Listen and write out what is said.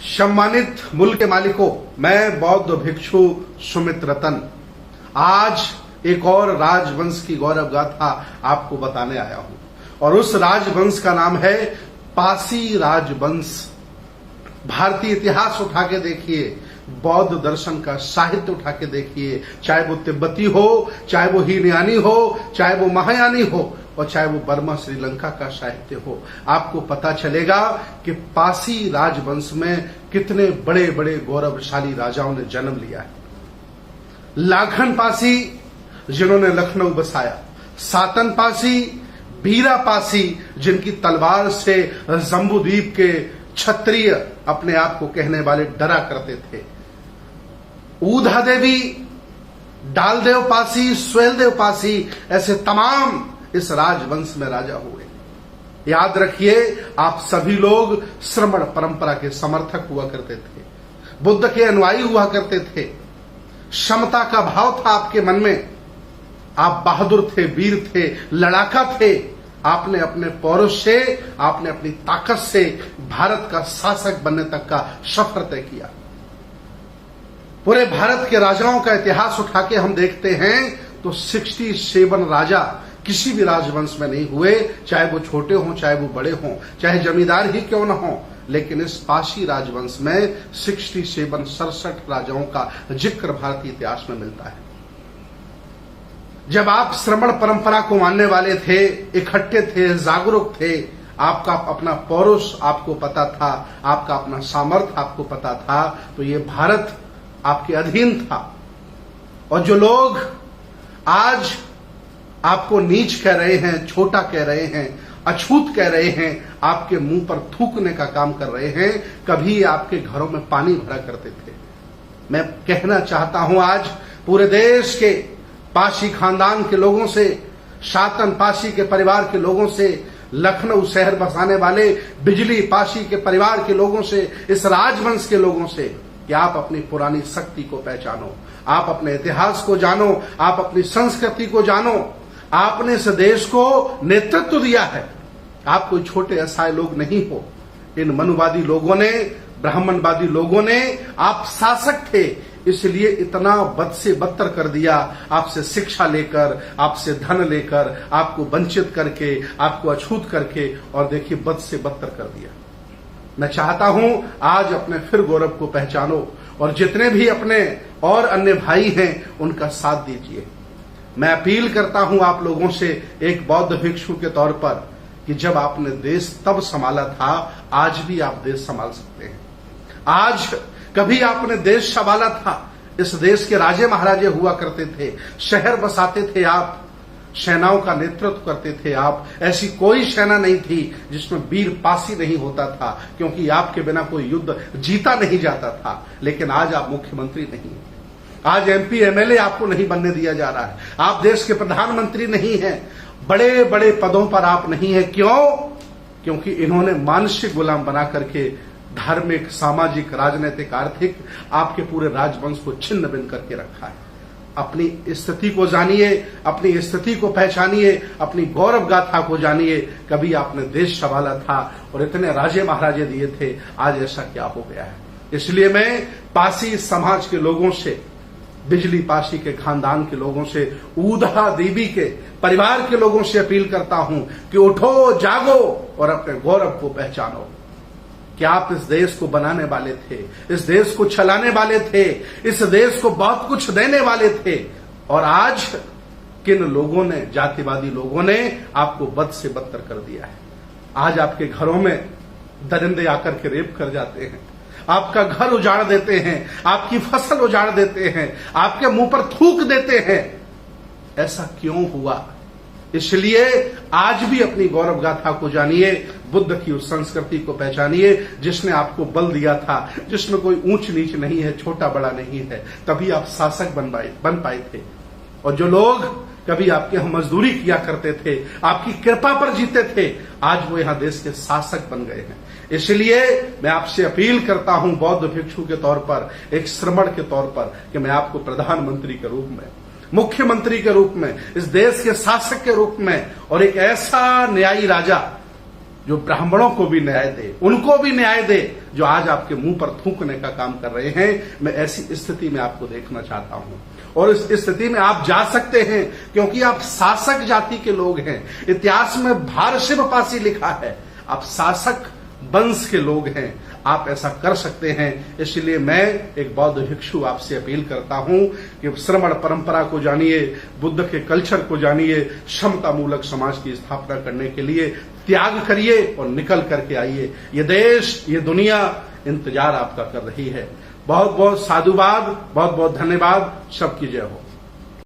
सम्मानित मुल्क के मालिकों, मैं बौद्ध भिक्षु सुमित रतन आज एक और राजवंश की गौरव गाथा आपको बताने आया हूं और उस राजवंश का नाम है पासी राजवंश। भारतीय इतिहास उठा के देखिए, बौद्ध दर्शन का साहित्य उठा के देखिए, चाहे वो तिब्बती हो, चाहे वो हीनयानी हो, चाहे वो महायानी हो और चाहे वो बर्मा श्रीलंका का साहित्य हो, आपको पता चलेगा कि पासी राजवंश में कितने बड़े बड़े गौरवशाली राजाओं ने जन्म लिया है। लाखन पासी जिन्होंने लखनऊ बसाया, सातन पासी, बीरा पासी जिनकी तलवार से जम्बूद्वीप के क्षत्रिय अपने आप को कहने वाले डरा करते थे, ऊधा देवी, डालदेव पासी, स्वेलदेव पासी, ऐसे तमाम इस राजवंश में राजा हुए। याद रखिए, आप सभी लोग श्रमण परंपरा के समर्थक हुआ करते थे, बुद्ध के अनुयायी हुआ करते थे, क्षमता का भाव था आपके मन में, आप बहादुर थे, वीर थे, लड़ाका थे। आपने अपने पौरुष से, आपने अपनी ताकत से भारत का शासक बनने तक का सफर तय किया। पूरे भारत के राजाओं का इतिहास उठा के हम देखते हैं तो 67 राजा किसी भी राजवंश में नहीं हुए, चाहे वो छोटे हों, चाहे वो बड़े हों, चाहे जमींदार ही क्यों न हों, लेकिन इस पासी राजवंश में 67 राजाओं का जिक्र भारतीय इतिहास में मिलता है। जब आप श्रमण परंपरा को मानने वाले थे, इकट्ठे थे, जागरूक थे, आपका अपना पौरुष आपको पता था, आपका अपना सामर्थ्य आपको पता था, तो ये भारत आपके अधीन था। और जो लोग आज आपको नीच कह रहे हैं, छोटा कह रहे हैं, अछूत कह रहे हैं, आपके मुंह पर थूकने का काम कर रहे हैं, कभी आपके घरों में पानी भरा करते थे। मैं कहना चाहता हूं आज पूरे देश के पासी खानदान के लोगों से, शातन पासी के परिवार के लोगों से, लखनऊ शहर बसाने वाले बिजली पासी के परिवार के लोगों से, इस राजवंश के लोगों से, कि आप अपनी पुरानी शक्ति को पहचानो, आप अपने इतिहास को जानो, आप अपनी संस्कृति को जानो। आपने इस देश को नेतृत्व दिया है, आप कोई छोटे असहाय लोग नहीं हो। इन मनुवादी लोगों ने, ब्राह्मणवादी लोगों ने, आप शासक थे इसलिए इतना बद से बदतर कर दिया, आपसे शिक्षा लेकर, आपसे धन लेकर, आपको वंचित करके, आपको अछूत करके, और देखिए बद से बदतर कर दिया। मैं चाहता हूं आज अपने फिर गौरव को पहचानो और जितने भी अपने और अन्य भाई हैं उनका साथ दीजिए। मैं अपील करता हूं आप लोगों से एक बौद्ध भिक्षु के तौर पर कि जब आपने देश तब संभाला था, आज भी आप देश संभाल सकते हैं। आज कभी आपने देश संभाला था, इस देश के राजे महाराजे हुआ करते थे, शहर बसाते थे आप, सेनाओं का नेतृत्व करते थे आप। ऐसी कोई सेना नहीं थी जिसमें वीर पासी नहीं होता था, क्योंकि आपके बिना कोई युद्ध जीता नहीं जाता था। लेकिन आज आप मुख्यमंत्री नहीं हैं, आज एमपी एमएलए आपको नहीं बनने दिया जा रहा है, आप देश के प्रधानमंत्री नहीं हैं, बड़े बड़े पदों पर आप नहीं हैं। क्यों? क्योंकि इन्होंने मानसिक गुलाम बना करके धार्मिक, सामाजिक, राजनीतिक, आर्थिक आपके पूरे राजवंश को छिन्न भिन्न करके रखा है। अपनी स्थिति को जानिए, अपनी स्थिति को पहचानिए, अपनी गौरव गाथा को जानिए। कभी आपने देश संभाला था और इतने राजे महाराजे दिए थे, आज ऐसा क्या हो गया है। इसलिए मैं पासी समाज के लोगों से, बिजली पासी के खानदान के लोगों से, ऊधा देवी के परिवार के लोगों से अपील करता हूं कि उठो, जागो और अपने गौरव को पहचानो कि आप इस देश को बनाने वाले थे, इस देश को चलाने वाले थे, इस देश को बहुत कुछ देने वाले थे। और आज किन लोगों ने, जातिवादी लोगों ने आपको बद से बदतर कर दिया है। आज आपके घरों में दरिंदे आकर के रेप कर जाते हैं, आपका घर उजाड़ देते हैं, आपकी फसल उजाड़ देते हैं, आपके मुंह पर थूक देते हैं। ऐसा क्यों हुआ? इसलिए आज भी अपनी गौरव गाथा को जानिए, बुद्ध की उस संस्कृति को पहचानिए जिसने आपको बल दिया था, जिसमें कोई ऊंच नीच नहीं है, छोटा बड़ा नहीं है, तभी आप शासक बन पाए थे। और जो लोग कभी आपके यहां मजदूरी किया करते थे, आपकी कृपा पर जीते थे, आज वो यहां देश के शासक बन गए हैं। इसलिए मैं आपसे अपील करता हूं बौद्ध भिक्षु के तौर पर, एक श्रमण के तौर पर, कि मैं आपको प्रधानमंत्री के रूप में, मुख्यमंत्री के रूप में, इस देश के शासक के रूप में और एक ऐसा न्यायी राजा जो ब्राह्मणों को भी न्याय दे, उनको भी न्याय दे जो आज आपके मुंह पर थूकने का काम कर रहे हैं। मैं ऐसी स्थिति में आपको देखना चाहता हूं और इस स्थिति में आप जा सकते हैं क्योंकि आप शासक जाति के लोग हैं। इतिहास में भारशिव पासी लिखा है, आप शासक वंश के लोग हैं, आप ऐसा कर सकते हैं। इसलिए मैं एक बौद्ध भिक्षु आपसे अपील करता हूं कि श्रमण परंपरा को जानिए, बुद्ध के कल्चर को जानिए, समता मूलक समाज की स्थापना करने के लिए त्याग करिए और निकल करके आइए। ये देश, ये दुनिया इंतजार आपका कर रही है। बहुत बहुत साधुवाद, बहुत बहुत धन्यवाद। सबकी जय हो।